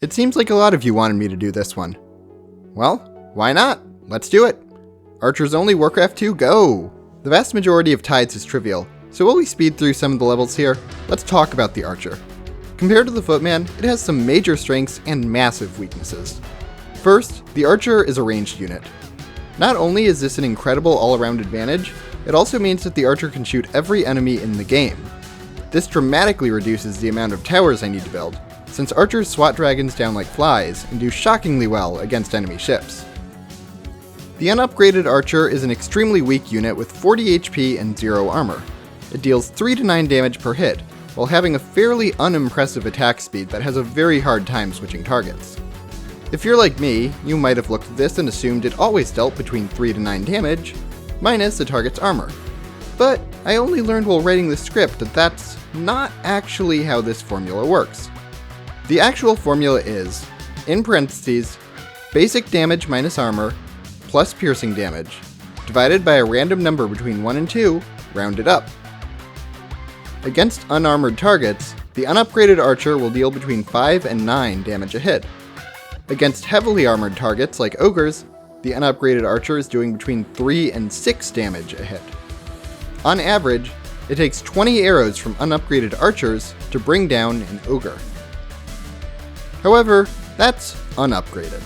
It seems like a lot of you wanted me to do this one. Well, why not? Let's do it! Archers only, Warcraft 2, go! The vast majority of tides is trivial, so while we speed through some of the levels here, let's talk about the Archer. Compared to the Footman, it has some major strengths and massive weaknesses. First, the Archer is a ranged unit. Not only is this an incredible all-around advantage, it also means that the Archer can shoot every enemy in the game. This dramatically reduces the amount of towers I need to build, since archers swat dragons down like flies and do shockingly well against enemy ships. The unupgraded Archer is an extremely weak unit with 40 HP and 0 armor. It deals 3 to 9 damage per hit, while having a fairly unimpressive attack speed that has a very hard time switching targets. If you're like me, you might have looked at this and assumed it always dealt between 3 to 9 damage, minus a target's armor. But I only learned while writing the script that that's not actually how this formula works. The actual formula is, in parentheses, basic damage minus armor, plus piercing damage, divided by a random number between 1 and 2, rounded up. Against unarmored targets, the unupgraded Archer will deal between 5 and 9 damage a hit. Against heavily armored targets like ogres, the unupgraded Archer is doing between 3 and 6 damage a hit. On average, it takes 20 arrows from unupgraded archers to bring down an ogre. However, that's unupgraded.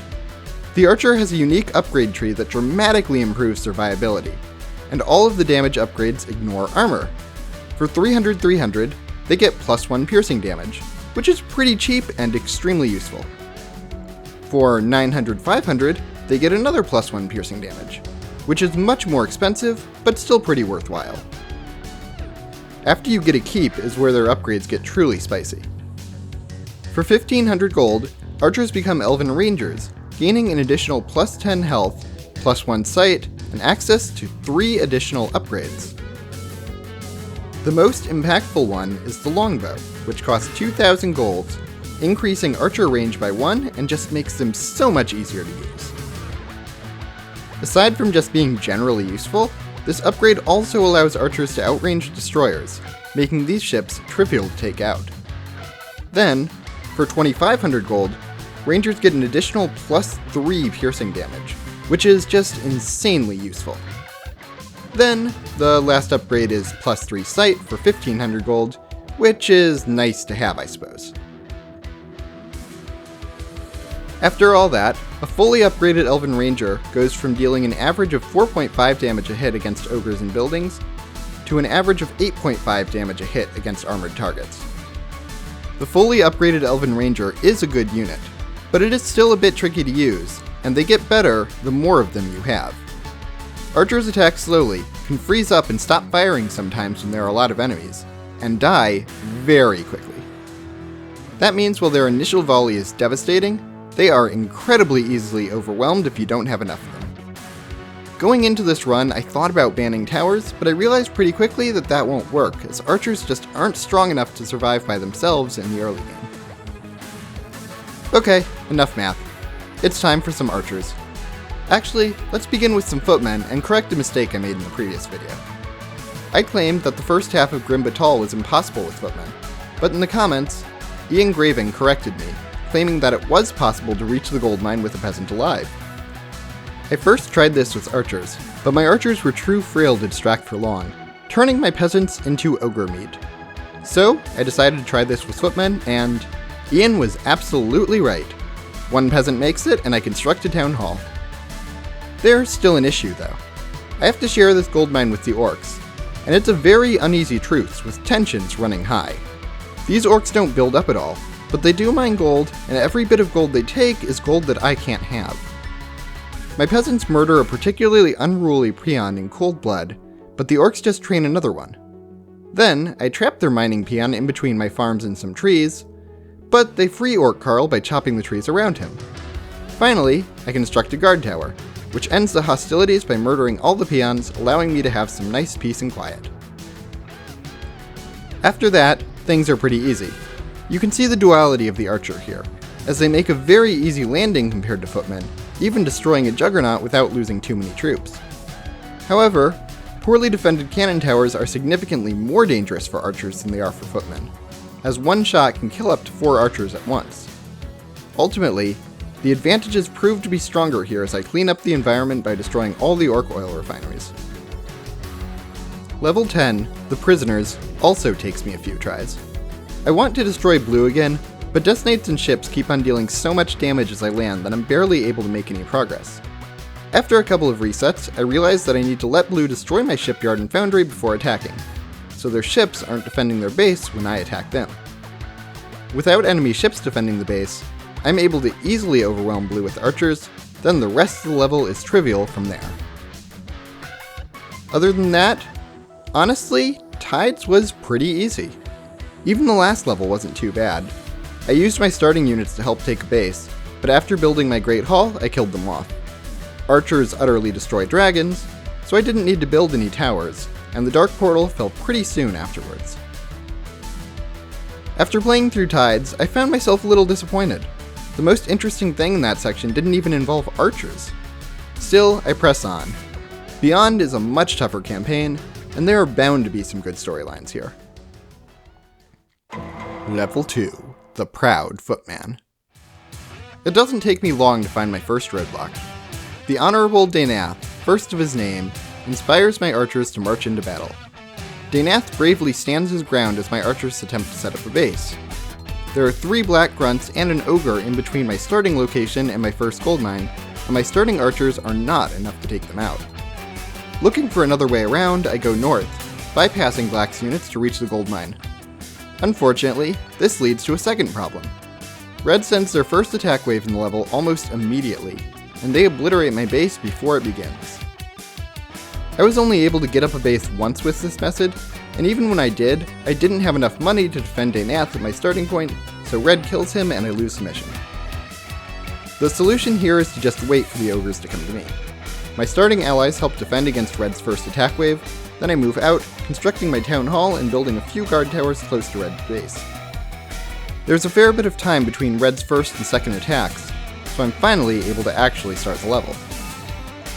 The Archer has a unique upgrade tree that dramatically improves survivability, and all of the damage upgrades ignore armor. For 300-300, they get plus 1 piercing damage, which is pretty cheap and extremely useful. For 900-500, they get another plus 1 piercing damage, which is much more expensive, but still pretty worthwhile. After you get a keep is where their upgrades get truly spicy. For 1500 gold, archers become Elven Rangers, gaining an additional plus 10 health, plus 1 sight, and access to 3 additional upgrades. The most impactful one is the longbow, which costs 2000 gold, increasing archer range by 1 and just makes them so much easier to use. Aside from just being generally useful, this upgrade also allows archers to outrange destroyers, making these ships trivial to take out. Then, for 2500 gold, Rangers get an additional plus 3 piercing damage, which is just insanely useful. Then, the last upgrade is plus 3 sight for 1500 gold, which is nice to have, I suppose. After all that, a fully upgraded Elven Ranger goes from dealing an average of 4.5 damage a hit against ogres and buildings, to an average of 8.5 damage a hit against armored targets. The fully upgraded Elven Ranger is a good unit, but it is still a bit tricky to use, and they get better the more of them you have. Archers attack slowly, can freeze up and stop firing sometimes when there are a lot of enemies, and die very quickly. That means while their initial volley is devastating, they are incredibly easily overwhelmed if you don't have enough of them. Going into this run, I thought about banning towers, but I realized pretty quickly that that won't work, as archers just aren't strong enough to survive by themselves in the early game. Okay, enough math. It's time for some archers. Actually, let's begin with some footmen and correct a mistake I made in the previous video. I claimed that the first half of Grim Batal was impossible with footmen, but in the comments, Ian Graven corrected me, claiming that it was possible to reach the gold mine with a peasant alive. I first tried this with archers, but my archers were too frail to distract for long, turning my peasants into ogre meat. So, I decided to try this with footmen, and Ian was absolutely right. One peasant makes it, and I construct a town hall. There's still an issue, though. I have to share this gold mine with the orcs, and it's a very uneasy truce with tensions running high. These orcs don't build up at all, but they do mine gold, and every bit of gold they take is gold that I can't have. My peasants murder a particularly unruly peon in cold blood, but the orcs just train another one. Then, I trap their mining peon in between my farms and some trees, but they free Orc Carl by chopping the trees around him. Finally, I construct a guard tower, which ends the hostilities by murdering all the peons, allowing me to have some nice peace and quiet. After that, things are pretty easy. You can see the duality of the archer here, as they make a very easy landing compared to footmen, even destroying a juggernaut without losing too many troops. However, poorly defended cannon towers are significantly more dangerous for archers than they are for footmen, as one shot can kill up to 4 archers at once. Ultimately, the advantages prove to be stronger here as I clean up the environment by destroying all the orc oil refineries. Level 10, the Prisoners, also takes me a few tries. I want to destroy blue again, but Deathknights and ships keep on dealing so much damage as I land that I'm barely able to make any progress. After a couple of resets, I realize that I need to let blue destroy my shipyard and foundry before attacking, so their ships aren't defending their base when I attack them. Without enemy ships defending the base, I'm able to easily overwhelm blue with archers, then the rest of the level is trivial from there. Other than that, honestly, Tides was pretty easy. Even the last level wasn't too bad. I used my starting units to help take a base, but after building my Great Hall, I killed them off. Archers utterly destroyed dragons, so I didn't need to build any towers, and the Dark Portal fell pretty soon afterwards. After playing through Tides, I found myself a little disappointed. The most interesting thing in that section didn't even involve archers. Still, I press on. Beyond is a much tougher campaign, and there are bound to be some good storylines here. Level 2, the Proud Footman. It doesn't take me long to find my first roadblock. The Honorable Danath, first of his name, inspires my archers to march into battle. Danath bravely stands his ground as my archers attempt to set up a base. There are 3 black grunts and an ogre in between my starting location and my first gold mine, and my starting archers are not enough to take them out. Looking for another way around, I go north, bypassing black's units to reach the gold mine. Unfortunately, this leads to a second problem. Red sends their first attack wave in the level almost immediately, and they obliterate my base before it begins. I was only able to get up a base once with this method, and even when I did, I didn't have enough money to defend Danath at my starting point, so Red kills him and I lose the mission. The solution here is to just wait for the ogres to come to me. My starting allies help defend against Red's first attack wave, then I move out, constructing my town hall and building a few guard towers close to Red's base. There's a fair bit of time between Red's first and second attacks, so I'm finally able to actually start the level.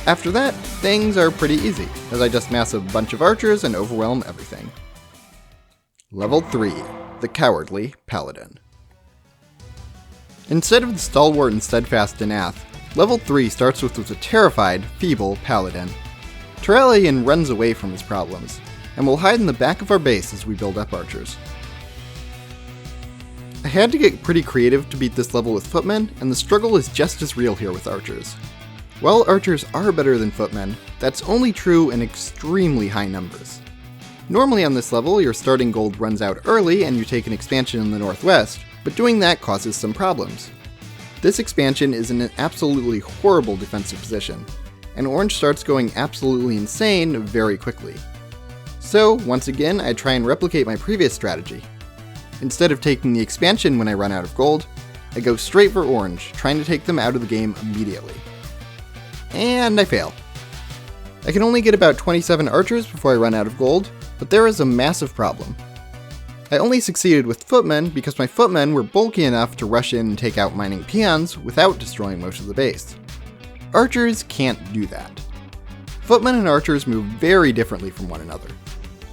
After that, things are pretty easy, as I just mass a bunch of archers and overwhelm everything. Level 3, the Cowardly Paladin. Instead of the stalwart and steadfast Danath, Level 3 starts with a terrified, feeble Paladin. Terralian runs away from his problems, and will hide in the back of our base as we build up archers. I had to get pretty creative to beat this level with footmen, and the struggle is just as real here with archers. While archers are better than footmen, that's only true in extremely high numbers. Normally on this level, your starting gold runs out early and you take an expansion in the northwest, but doing that causes some problems. This expansion is in an absolutely horrible defensive position, and orange starts going absolutely insane very quickly. So, once again, I try and replicate my previous strategy. Instead of taking the expansion when I run out of gold, I go straight for orange, trying to take them out of the game immediately. And I fail. I can only get about 27 archers before I run out of gold, but there is a massive problem. I only succeeded with footmen because my footmen were bulky enough to rush in and take out mining peons without destroying most of the base. Archers can't do that. Footmen and archers move very differently from one another.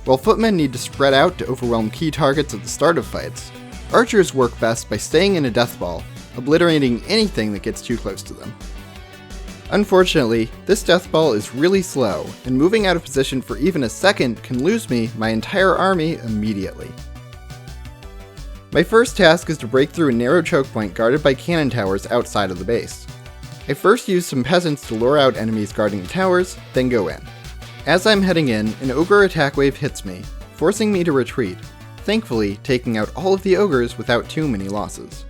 While footmen need to spread out to overwhelm key targets at the start of fights, archers work best by staying in a death ball, obliterating anything that gets too close to them. Unfortunately, this death ball is really slow, and moving out of position for even a second can lose me my entire army immediately. My first task is to break through a narrow choke point guarded by cannon towers outside of the base. I first use some peasants to lure out enemies guarding the towers, then go in. As I'm heading in, an ogre attack wave hits me, forcing me to retreat, thankfully taking out all of the ogres without too many losses.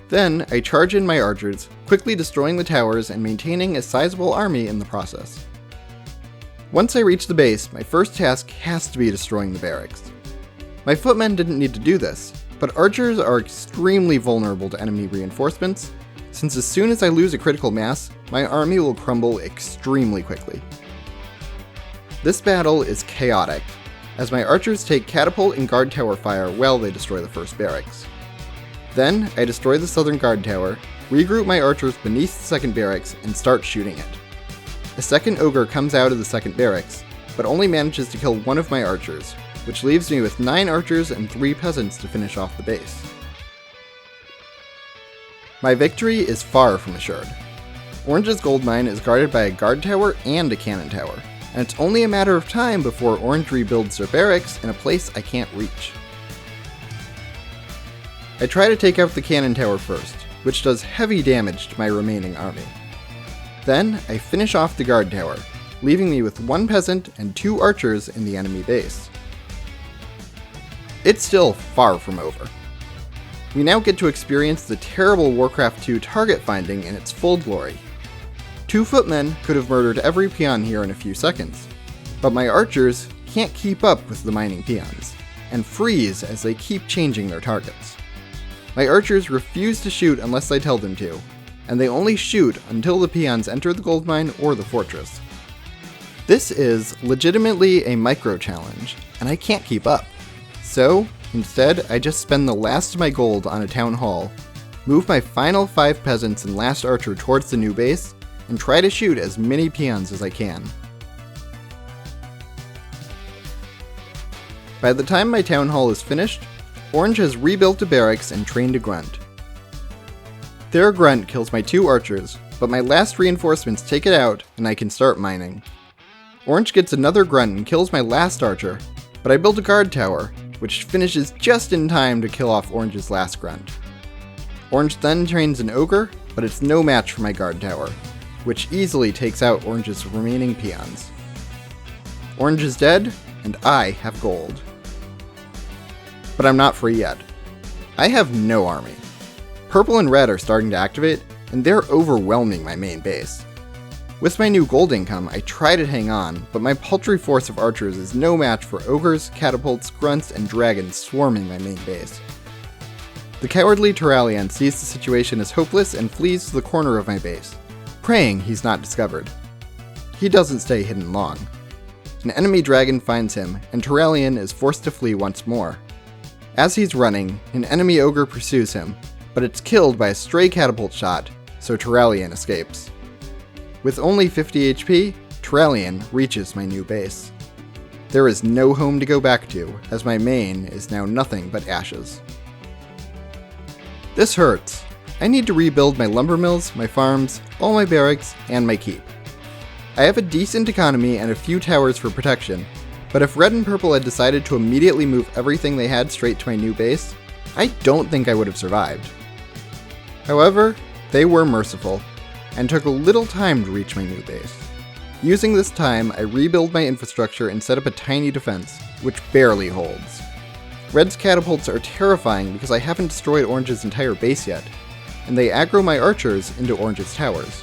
Then, I charge in my archers, quickly destroying the towers and maintaining a sizable army in the process. Once I reach the base, my first task has to be destroying the barracks. My footmen didn't need to do this, but archers are extremely vulnerable to enemy reinforcements, since as soon as I lose a critical mass, my army will crumble extremely quickly. This battle is chaotic, as my archers take catapult and guard tower fire while they destroy the first barracks. Then, I destroy the southern guard tower, regroup my archers beneath the second barracks, and start shooting it. A second ogre comes out of the second barracks, but only manages to kill one of my archers, which leaves me with 9 archers and 3 peasants to finish off the base. My victory is far from assured. Orange's gold mine is guarded by a guard tower and a cannon tower, and it's only a matter of time before Orange rebuilds their barracks in a place I can't reach. I try to take out the cannon tower first, which does heavy damage to my remaining army. Then I finish off the guard tower, leaving me with 1 peasant and 2 archers in the enemy base. It's still far from over. We now get to experience the terrible Warcraft 2 target finding in its full glory. 2 footmen could have murdered every peon here in a few seconds, but my archers can't keep up with the mining peons, and freeze as they keep changing their targets. My archers refuse to shoot unless I tell them to, and they only shoot until the peons enter the gold mine or the fortress. This is legitimately a micro challenge, and I can't keep up. So, instead, I just spend the last of my gold on a town hall, move my final 5 peasants and last archer towards the new base, and try to shoot as many peons as I can. By the time my town hall is finished, Orange has rebuilt a barracks and trained a grunt. Their grunt kills my 2 archers, but my last reinforcements take it out and I can start mining. Orange gets another grunt and kills my last archer, but I built a guard tower, which finishes just in time to kill off Orange's last grunt. Orange then trains an ogre, but it's no match for my guard tower, which easily takes out Orange's remaining peons. Orange is dead, and I have gold. But I'm not free yet. I have no army. Purple and red are starting to activate, and they're overwhelming my main base. With my new gold income, I try to hang on, but my paltry force of archers is no match for ogres, catapults, grunts, and dragons swarming my main base. The cowardly Paladin sees the situation as hopeless and flees to the corner of my base, praying he's not discovered. He doesn't stay hidden long. An enemy dragon finds him, and Paladin is forced to flee once more. As he's running, an enemy ogre pursues him, but it's killed by a stray catapult shot, so Paladin escapes. With only 50 HP, Paladin reaches my new base. There is no home to go back to, as my main is now nothing but ashes. This hurts. I need to rebuild my lumber mills, my farms, all my barracks, and my keep. I have a decent economy and a few towers for protection, but if red and purple had decided to immediately move everything they had straight to my new base, I don't think I would have survived. However, they were merciful, and took a little time to reach my new base. Using this time, I rebuild my infrastructure and set up a tiny defense, which barely holds. Red's catapults are terrifying because I haven't destroyed Orange's entire base yet, and they aggro my archers into Orange's towers.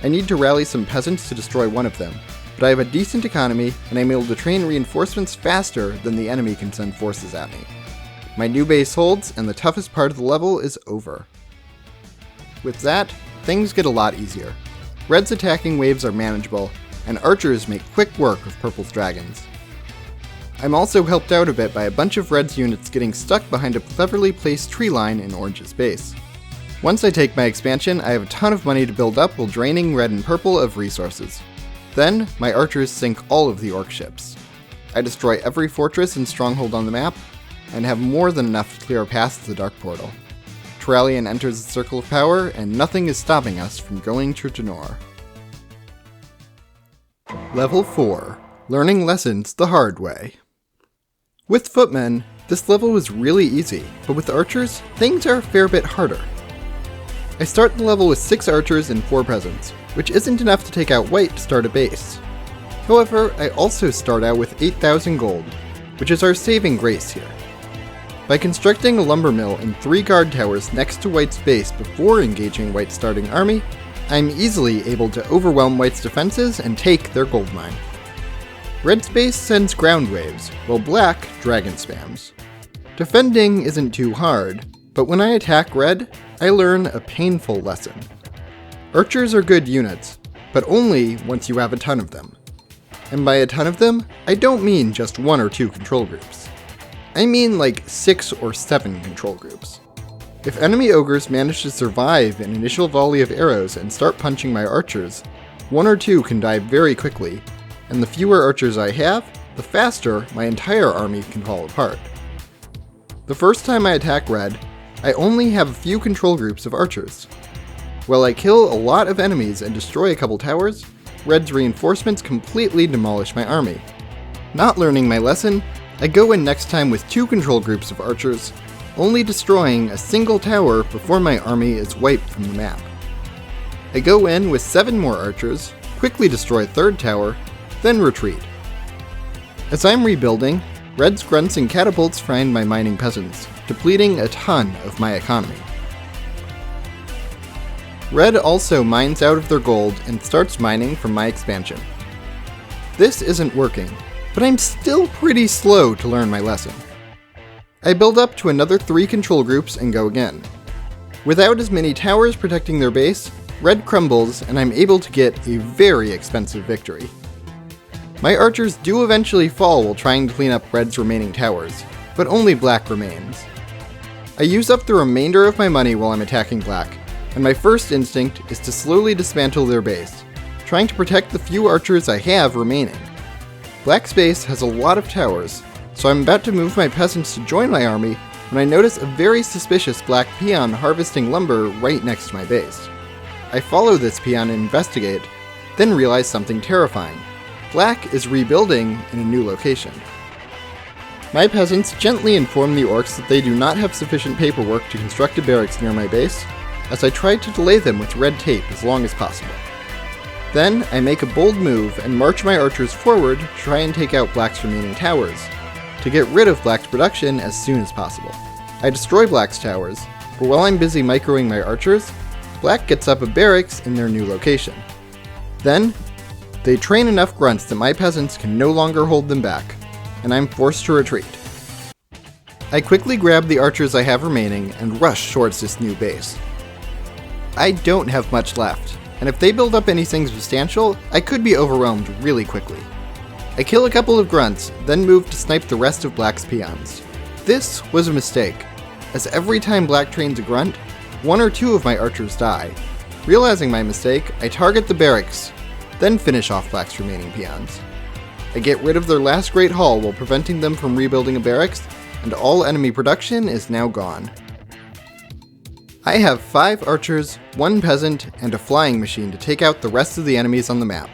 I need to rally some peasants to destroy one of them, but I have a decent economy and I'm able to train reinforcements faster than the enemy can send forces at me. My new base holds, and the toughest part of the level is over. With that, things get a lot easier. Red's attacking waves are manageable, and archers make quick work of Purple's dragons. I'm also helped out a bit by a bunch of Red's units getting stuck behind a cleverly placed tree line in Orange's base. Once I take my expansion, I have a ton of money to build up while draining Red and Purple of resources. Then, my archers sink all of the orc ships. I destroy every fortress and stronghold on the map, and have more than enough to clear a path to the Dark Portal. Paladin enters the Circle of Power, and nothing is stopping us from going to Tenor. Level 4. Learning Lessons the Hard Way. With footmen, this level was really easy, but with archers, things are a fair bit harder. I start the level with 6 archers and 4 peasants, which isn't enough to take out white to start a base. However, I also start out with 8,000 gold, which is our saving grace here. By constructing a lumber mill and 3 guard towers next to White's base before engaging White's starting army, I'm easily able to overwhelm White's defenses and take their gold mine. Red's base sends ground waves, while Black dragon spams. Defending isn't too hard, but when I attack Red, I learn a painful lesson. Archers are good units, but only once you have a ton of them. And by a ton of them, I don't mean just 1 or 2 control groups. I mean like 6 or 7 control groups. If enemy ogres manage to survive an initial volley of arrows and start punching my archers, 1 or 2 can die very quickly, and the fewer archers I have, the faster my entire army can fall apart. The first time I attack Red, I only have a few control groups of archers. While I kill a lot of enemies and destroy a couple towers, Red's reinforcements completely demolish my army. Not learning my lesson, I go in next time with 2 control groups of archers, only destroying a single tower before my army is wiped from the map. I go in with 7 more archers, quickly destroy a 3rd tower, then retreat. As I'm rebuilding, Red's grunts and catapults find my mining peasants, depleting a ton of my economy. Red also mines out of their gold and starts mining from my expansion. This isn't working, but I'm still pretty slow to learn my lesson. I build up to another 3 control groups and go again. Without as many towers protecting their base, Red crumbles and I'm able to get a very expensive victory. My archers do eventually fall while trying to clean up Red's remaining towers, but only Black remains. I use up the remainder of my money while I'm attacking Black, and my first instinct is to slowly dismantle their base, trying to protect the few archers I have remaining. Black's base has a lot of towers, so I'm about to move my peasants to join my army when I notice a very suspicious Black peon harvesting lumber right next to my base. I follow this peon and investigate, then realize something terrifying. Black is rebuilding in a new location. My peasants gently inform the orcs that they do not have sufficient paperwork to construct a barracks near my base, as I try to delay them with red tape as long as possible. Then, I make a bold move and march my archers forward to try and take out Black's remaining towers, to get rid of Black's production as soon as possible. I destroy Black's towers, but while I'm busy microing my archers, Black gets up a barracks in their new location. Then, they train enough grunts that my peasants can no longer hold them back, and I'm forced to retreat. I quickly grab the archers I have remaining and rush towards this new base. I don't have much left, and if they build up anything substantial, I could be overwhelmed really quickly. I kill a couple of grunts, then move to snipe the rest of Black's peons. This was a mistake, as every time Black trains a grunt, 1 or 2 of my archers die. Realizing my mistake, I target the barracks, then finish off Black's remaining peons. I get rid of their last Great Hall while preventing them from rebuilding a barracks, and all enemy production is now gone. I have 5 archers, 1 peasant, and a flying machine to take out the rest of the enemies on the map.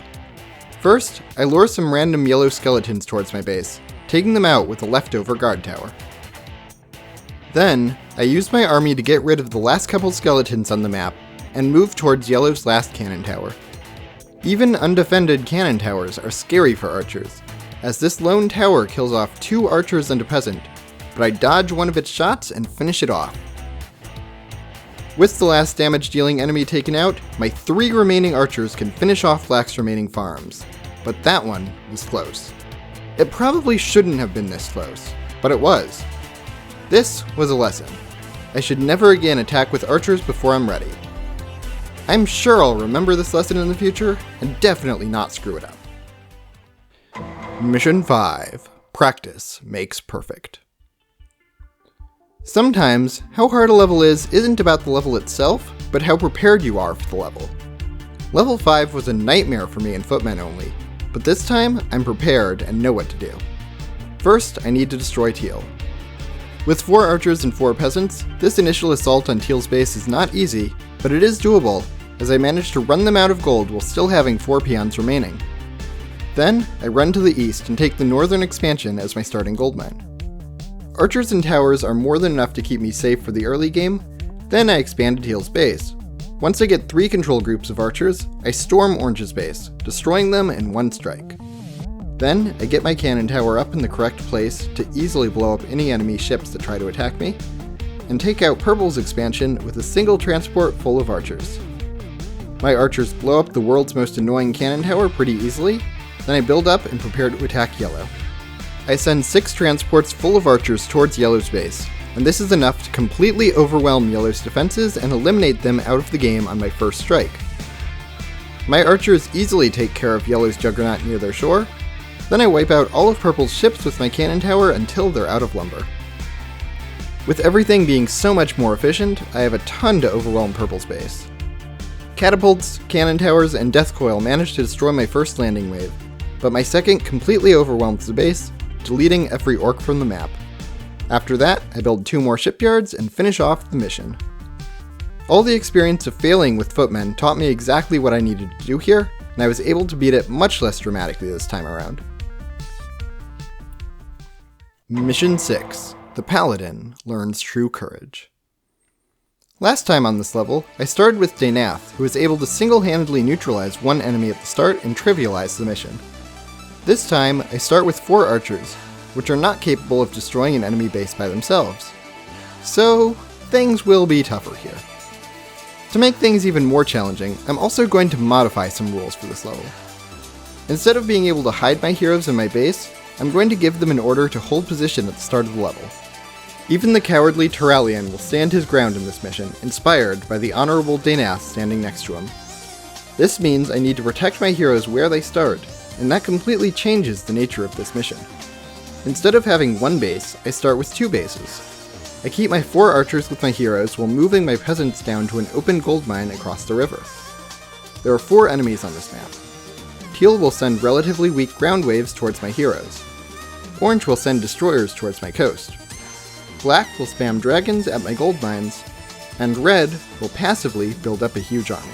First, I lure some random yellow skeletons towards my base, taking them out with a leftover guard tower. Then, I use my army to get rid of the last couple skeletons on the map, and move towards Yellow's last cannon tower. Even undefended cannon towers are scary for archers, as this lone tower kills off 2 archers and a peasant, but I dodge one of its shots and finish it off. With the last damage-dealing enemy taken out, my 3 remaining archers can finish off Black's remaining farms, but that one was close. It probably shouldn't have been this close, but it was. This was a lesson. I should never again attack with archers before I'm ready. I'm sure I'll remember this lesson in the future, and definitely not screw it up. Mission 5. Practice makes perfect. Sometimes, how hard a level is isn't about the level itself, but how prepared you are for the level. Level 5 was a nightmare for me in Footmen only, but this time, I'm prepared and know what to do. First, I need to destroy Teal. With 4 archers and 4 peasants, this initial assault on Teal's base is not easy, but it is doable, as I managed to run them out of gold while still having 4 peons remaining. Then, I run to the east and take the northern expansion as my starting gold mine. Archers and towers are more than enough to keep me safe for the early game, then I expand to Teal's base. Once I get 3 control groups of archers, I storm Orange's base, destroying them in 1 strike. Then, I get my cannon tower up in the correct place to easily blow up any enemy ships that try to attack me, and take out Purple's expansion with a single transport full of archers. My archers blow up the world's most annoying cannon tower pretty easily, then I build up and prepare to attack Yellow. I send 6 transports full of archers towards Yellow's base, and this is enough to completely overwhelm Yellow's defenses and eliminate them out of the game on my first strike. My archers easily take care of Yellow's juggernaut near their shore, then I wipe out all of Purple's ships with my cannon tower until they're out of lumber. With everything being so much more efficient, I have a ton to overwhelm Purple's base. Catapults, cannon towers, and death coil managed to destroy my first landing wave, but my second completely overwhelmed the base, deleting every orc from the map. After that, I build 2 more shipyards and finish off the mission. All the experience of failing with footmen taught me exactly what I needed to do here, and I was able to beat it much less dramatically this time around. Mission 6. The Paladin learns true courage. Last time on this level, I started with Danath, who was able to single-handedly neutralize one enemy at the start and trivialize the mission. This time, I start with 4 archers, which are not capable of destroying an enemy base by themselves. So, things will be tougher here. To make things even more challenging, I'm also going to modify some rules for this level. Instead of being able to hide my heroes in my base, I'm going to give them an order to hold position at the start of the level. Even the cowardly Paladin will stand his ground in this mission, inspired by the honorable Danath standing next to him. This means I need to protect my heroes where they start, and that completely changes the nature of this mission. Instead of having 1 base, I start with 2 bases. I keep my 4 archers with my heroes while moving my peasants down to an open gold mine across the river. There are 4 enemies on this map. Teal will send relatively weak ground waves towards my heroes. Orange will send destroyers towards my coast. Black will spam dragons at my gold mines, and red will passively build up a huge army.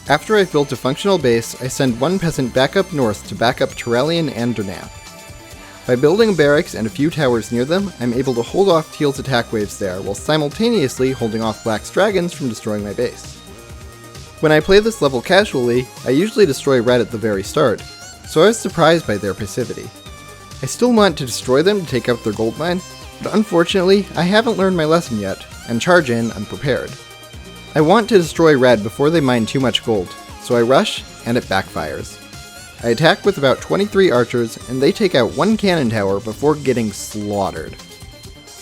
After I've built a functional base, I send 1 peasant back up north to back up Paladin and Danath. By building barracks and a few towers near them, I'm able to hold off Teal's attack waves there, while simultaneously holding off Black's dragons from destroying my base. When I play this level casually, I usually destroy red at the very start, so I was surprised by their passivity. I still want to destroy them to take out their gold mine, but unfortunately, I haven't learned my lesson yet, and charge in unprepared. I want to destroy red before they mine too much gold, so I rush, and it backfires. I attack with about 23 archers, and they take out 1 cannon tower before getting slaughtered.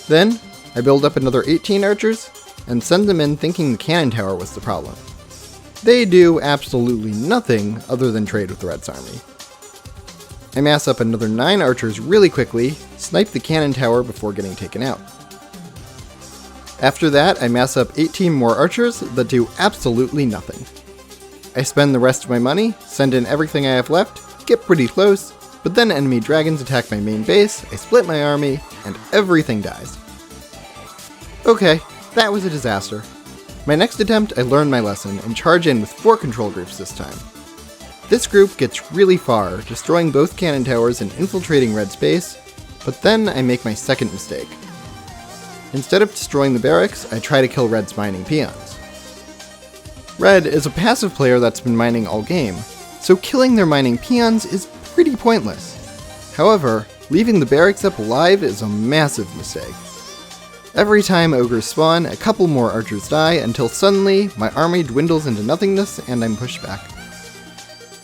Then, I build up another 18 archers, and send them in thinking the cannon tower was the problem. They do absolutely nothing other than trade with the red's army. I mass up another 9 archers really quickly, snipe the cannon tower before getting taken out. After that, I mass up 18 more archers that do absolutely nothing. I spend the rest of my money, send in everything I have left, get pretty close, but then enemy dragons attack my main base, I split my army, and everything dies. Okay, that was a disaster. My next attempt, I learn my lesson and charge in with 4 control groups this time. This group gets really far, destroying both cannon towers and infiltrating red's base, but then I make my second mistake. Instead of destroying the barracks, I try to kill red's mining peons. Red is a passive player that's been mining all game, so killing their mining peons is pretty pointless. However, leaving the barracks up alive is a massive mistake. Every time ogres spawn, a couple more archers die until suddenly my army dwindles into nothingness and I'm pushed back.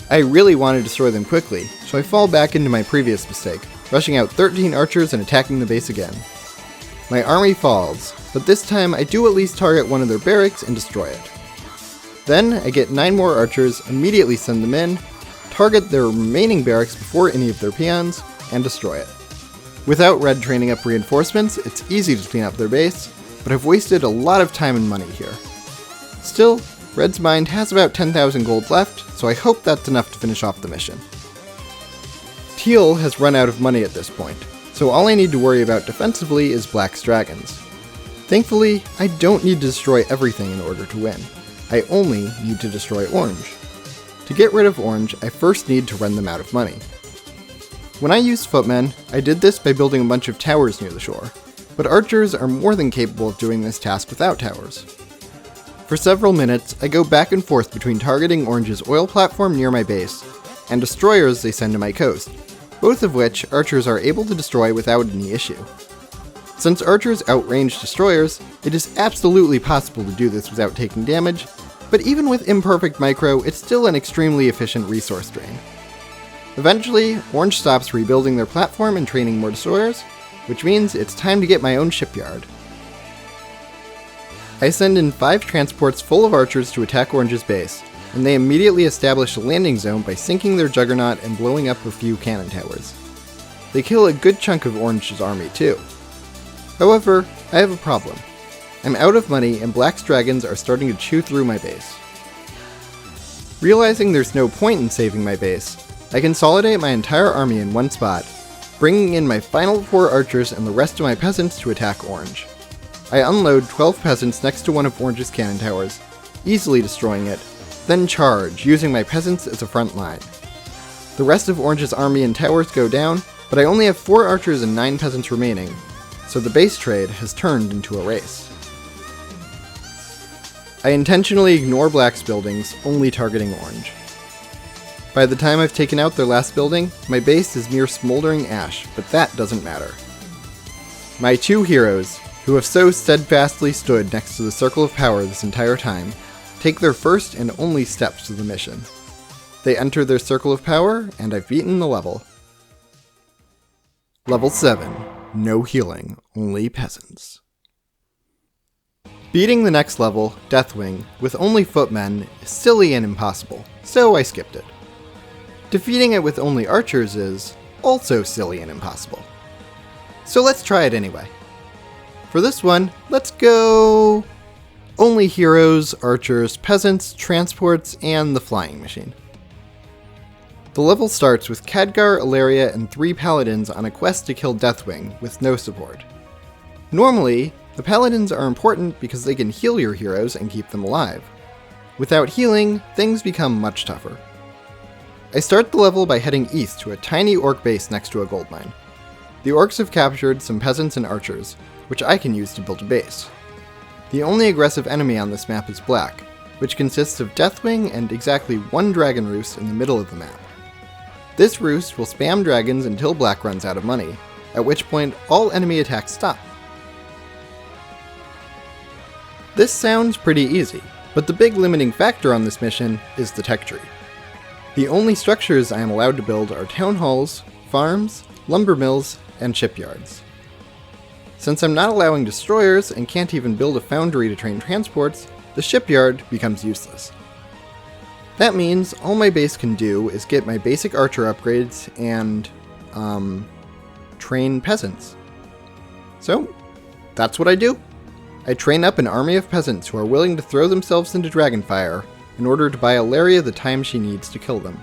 I really want to destroy them quickly, so I fall back into my previous mistake, rushing out 13 archers and attacking the base again. My army falls, but this time I do at least target one of their barracks and destroy it. Then I get 9 more archers, immediately send them in, target their remaining barracks before any of their peons, and destroy it. Without red training up reinforcements, it's easy to clean up their base, but I've wasted a lot of time and money here. Still, red's mine has about 10,000 gold left, so I hope that's enough to finish off the mission. Teal has run out of money at this point, so all I need to worry about defensively is black's dragons. Thankfully, I don't need to destroy everything in order to win. I only need to destroy orange. To get rid of orange, I first need to run them out of money. When I used footmen, I did this by building a bunch of towers near the shore, but archers are more than capable of doing this task without towers. For several minutes, I go back and forth between targeting orange's oil platform near my base, and destroyers they send to my coast, both of which archers are able to destroy without any issue. Since archers outrange destroyers, it is absolutely possible to do this without taking damage, but even with imperfect micro, it's still an extremely efficient resource drain. Eventually, orange stops rebuilding their platform and training more destroyers, which means it's time to get my own shipyard. I send in 5 transports full of archers to attack orange's base, and they immediately establish a landing zone by sinking their juggernaut and blowing up a few cannon towers. They kill a good chunk of orange's army too. However, I have a problem. I'm out of money and black's dragons are starting to chew through my base. Realizing there's no point in saving my base, I consolidate my entire army in one spot, bringing in my final 4 archers and the rest of my peasants to attack Orange. I unload 12 peasants next to one of Orange's cannon towers, easily destroying it, then charge, using my peasants as a front line. The rest of Orange's army and towers go down, but I only have 4 archers and 9 peasants remaining, so the base trade has turned into a race. I intentionally ignore Black's buildings, only targeting Orange. By the time I've taken out their last building, my base is mere smoldering ash, but that doesn't matter. My 2 heroes, who have so steadfastly stood next to the Circle of Power this entire time, take their first and only steps to the mission. They enter their Circle of Power, and I've beaten the level. Level 7. No healing, only peasants. Beating the next level, Deathwing, with only footmen, is silly and impossible, so I skipped it. Defeating it with only archers is also silly and impossible. So let's try it anyway. For this one, let's go only heroes, archers, peasants, transports, and the flying machine. The level starts with Khadgar, Ilaria, and 3 paladins on a quest to kill Deathwing with no support. Normally, the paladins are important because they can heal your heroes and keep them alive. Without healing, things become much tougher. I start the level by heading east to a tiny orc base next to a gold mine. The orcs have captured some peasants and archers, which I can use to build a base. The only aggressive enemy on this map is Black, which consists of Deathwing and exactly 1 dragon roost in the middle of the map. This roost will spam dragons until Black runs out of money, at which point all enemy attacks stop. This sounds pretty easy, but the big limiting factor on this mission is the tech tree. The only structures I am allowed to build are town halls, farms, lumber mills, and shipyards. Since I'm not allowing destroyers and can't even build a foundry to train transports, the shipyard becomes useless. That means all my base can do is get my basic archer upgrades and, train peasants. So, that's what I do. I train up an army of peasants who are willing to throw themselves into Dragonfire in order to buy Ilaria the time she needs to kill them.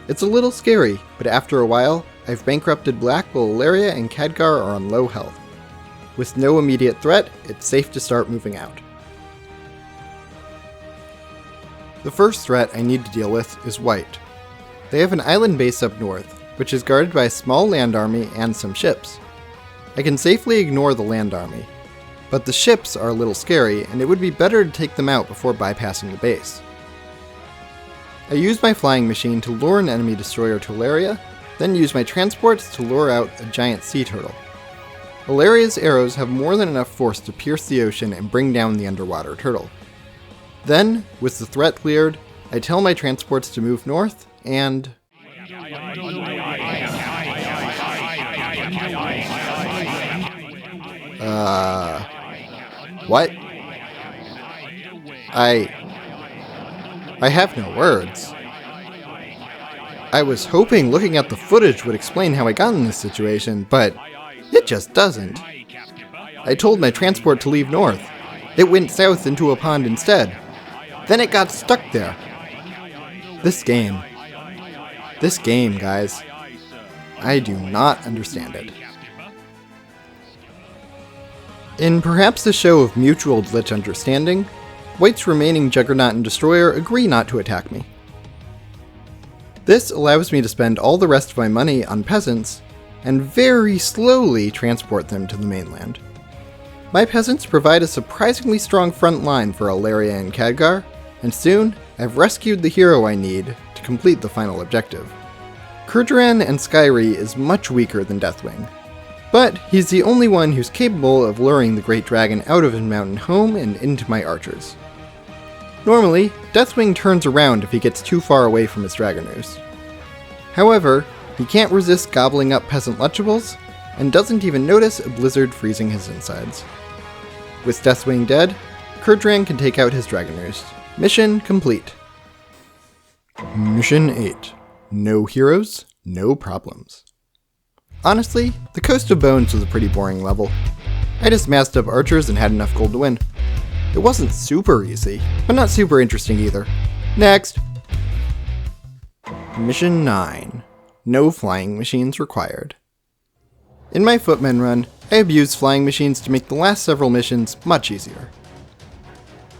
It's a little scary, but after a while, I've bankrupted Black while Ilaria and Khadgar are on low health. With no immediate threat, it's safe to start moving out. The first threat I need to deal with is White. They have an island base up north, which is guarded by a small land army and some ships. I can safely ignore the land army, but the ships are a little scary, and it would be better to take them out before bypassing the base. I use my flying machine to lure an enemy destroyer to Ilaria, then use my transports to lure out a giant sea turtle. Ilaria's arrows have more than enough force to pierce the ocean and bring down the underwater turtle. Then, with the threat cleared, I tell my transports to move north, and... What? I have no words. I was hoping looking at the footage would explain how I got in this situation, but it just doesn't. I told my transport to leave north. It went south into a pond instead. Then it got stuck there. This game, guys. I do not understand it. In perhaps a show of mutual glitch understanding, White's remaining Juggernaut and Destroyer agree not to attack me. This allows me to spend all the rest of my money on peasants, and very slowly transport them to the mainland. My peasants provide a surprisingly strong front line for Ilaria and Khadgar, and soon I've rescued the hero I need to complete the final objective. Kurduran and Skyri is much weaker than Deathwing, but he's the only one who's capable of luring the Great Dragon out of his mountain home and into my archers. Normally, Deathwing turns around if he gets too far away from his dragon roost. However, he can't resist gobbling up peasant Lunchables, and doesn't even notice a blizzard freezing his insides. With Deathwing dead, Kurduran can take out his dragon roost. Mission complete. Mission 8. No heroes, no problems. Honestly, the Coast of Bones was a pretty boring level. I just massed up archers and had enough gold to win. It wasn't super easy, but not super interesting either. Next! Mission 9. No flying machines required. In my footmen run, I have used flying machines to make the last several missions much easier.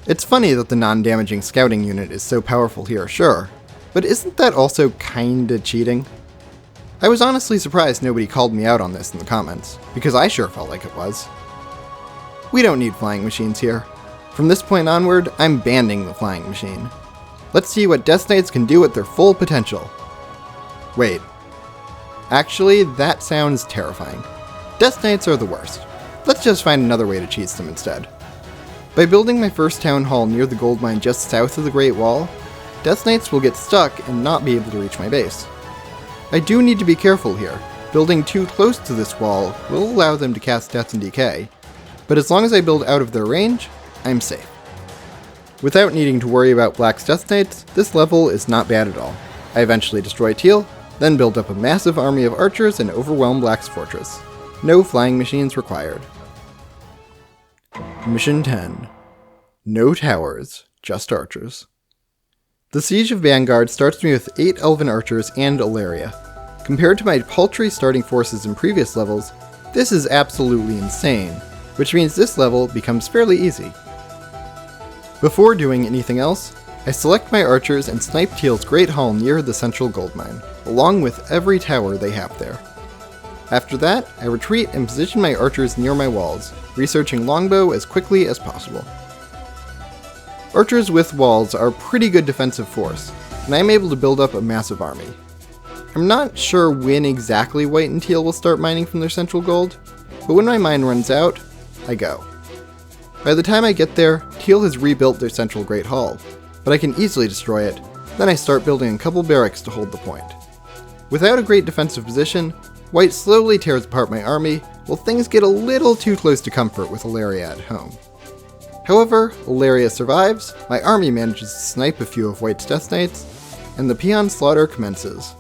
It's funny that the non-damaging scouting unit is so powerful here, sure, but isn't that also kinda cheating? I was honestly surprised nobody called me out on this in the comments, because I sure felt like it was. We don't need flying machines here. From this point onward, I'm banning the flying machine. Let's see what Death Knights can do at their full potential. Wait. Actually, that sounds terrifying. Death Knights are the worst. Let's just find another way to cheese them instead. By building my first town hall near the gold mine just south of the Great Wall, Death Knights will get stuck and not be able to reach my base. I do need to be careful here. Building too close to this wall will allow them to cast Death and Decay, but as long as I build out of their range, I'm safe. Without needing to worry about Black's Death Knights, this level is not bad at all. I eventually destroy Teal, then build up a massive army of archers and overwhelm Black's fortress. No flying machines required. Mission 10. No towers, just archers. The Siege of Vanguard starts me with 8 elven archers and Ilaria. Compared to my paltry starting forces in previous levels, this is absolutely insane, which means this level becomes fairly easy. Before doing anything else, I select my archers and snipe Teal's Great Hall near the central gold mine, along with every tower they have there. After that, I retreat and position my archers near my walls, researching longbow as quickly as possible. Archers with walls are a pretty good defensive force, and I am able to build up a massive army. I'm not sure when exactly White and Teal will start mining from their central gold, but when my mine runs out, I go. By the time I get there, Teal has rebuilt their central Great Hall, but I can easily destroy it, then I start building a couple barracks to hold the point. Without a great defensive position, White slowly tears apart my army, while things get a little too close to comfort with Ilaria at home. However, Ilaria survives, my army manages to snipe a few of White's Death Knights, and the peon slaughter commences.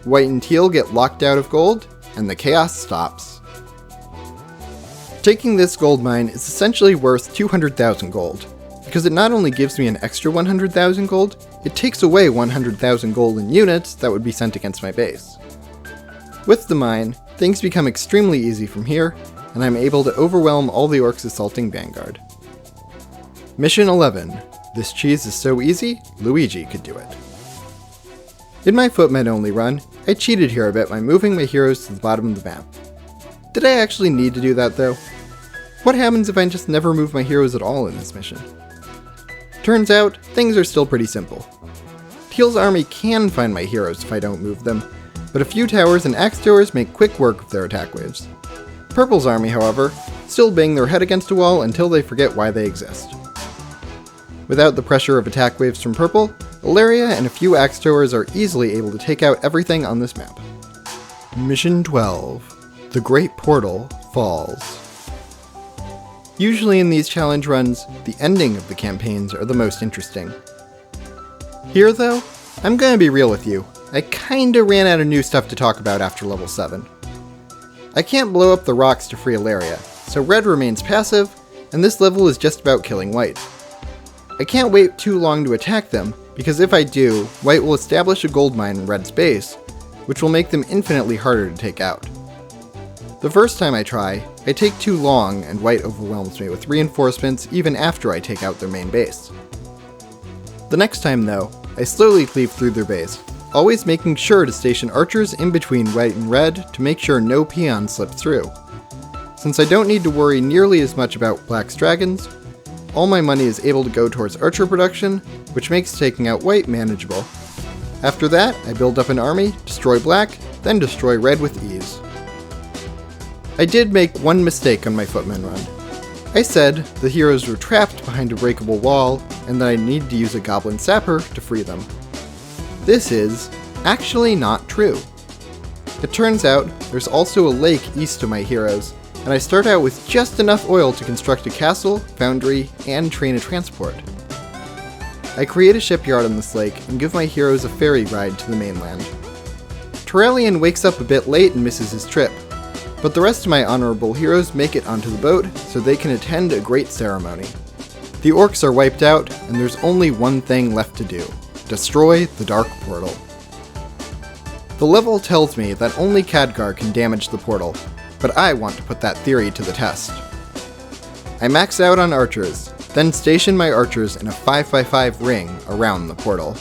White and Teal get locked out of gold, and the chaos stops. Taking this gold mine is essentially worth 200,000 gold, because it not only gives me an extra 100,000 gold, it takes away 100,000 gold in units that would be sent against my base. With the mine, things become extremely easy from here, and I'm able to overwhelm all the orcs assaulting Vanguard. Mission 11. This cheese is so easy, Luigi could do it. In my footmen only run, I cheated here a bit by moving my heroes to the bottom of the map. Did I actually need to do that though? What happens if I just never move my heroes at all in this mission? Turns out, things are still pretty simple. Teal's army can find my heroes if I don't move them, but a few towers and axe throwers make quick work of their attack waves. Purple's army, however, still bang their head against a wall until they forget why they exist. Without the pressure of attack waves from Purple, Ilaria and a few axe throwers are easily able to take out everything on this map. Mission 12. The Great Portal Falls. Usually in these challenge runs, the ending of the campaigns are the most interesting. Here though, I'm gonna be real with you, I kinda ran out of new stuff to talk about after level 7. I can't blow up the rocks to free Ilaria, so red remains passive, and this level is just about killing white. I can't wait too long to attack them, because if I do, white will establish a gold mine in red's base, which will make them infinitely harder to take out. The first time I try, I take too long and white overwhelms me with reinforcements even after I take out their main base. The next time though, I slowly cleave through their base, always making sure to station archers in between white and red to make sure no peons slip through. Since I don't need to worry nearly as much about Black's dragons, all my money is able to go towards archer production, which makes taking out white manageable. After that, I build up an army, destroy black, then destroy red with ease. I did make one mistake on my footman run. I said the heroes were trapped behind a breakable wall, and that I need to use a goblin sapper to free them. This is actually not true. It turns out there's also a lake east of my heroes, and I start out with just enough oil to construct a castle, foundry, and train a transport. I create a shipyard on this lake and give my heroes a ferry ride to the mainland. Turelian wakes up a bit late and misses his trip, but the rest of my honorable heroes make it onto the boat so they can attend a great ceremony. The orcs are wiped out, and there's only one thing left to do: destroy the Dark Portal. The level tells me that only Khadgar can damage the portal, but I want to put that theory to the test. I max out on archers, then station my archers in a 5x5 ring around the portal.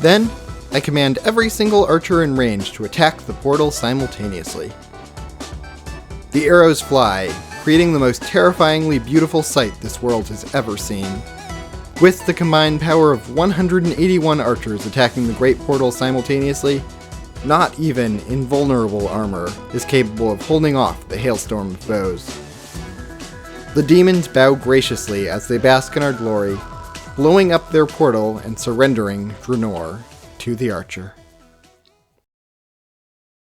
Then, I command every single archer in range to attack the portal simultaneously. The arrows fly, creating the most terrifyingly beautiful sight this world has ever seen. With the combined power of 181 archers attacking the Great Portal simultaneously, not even invulnerable armor is capable of holding off the hailstorm of bows. The demons bow graciously as they bask in our glory, blowing up their portal and surrendering Draenor to the archer.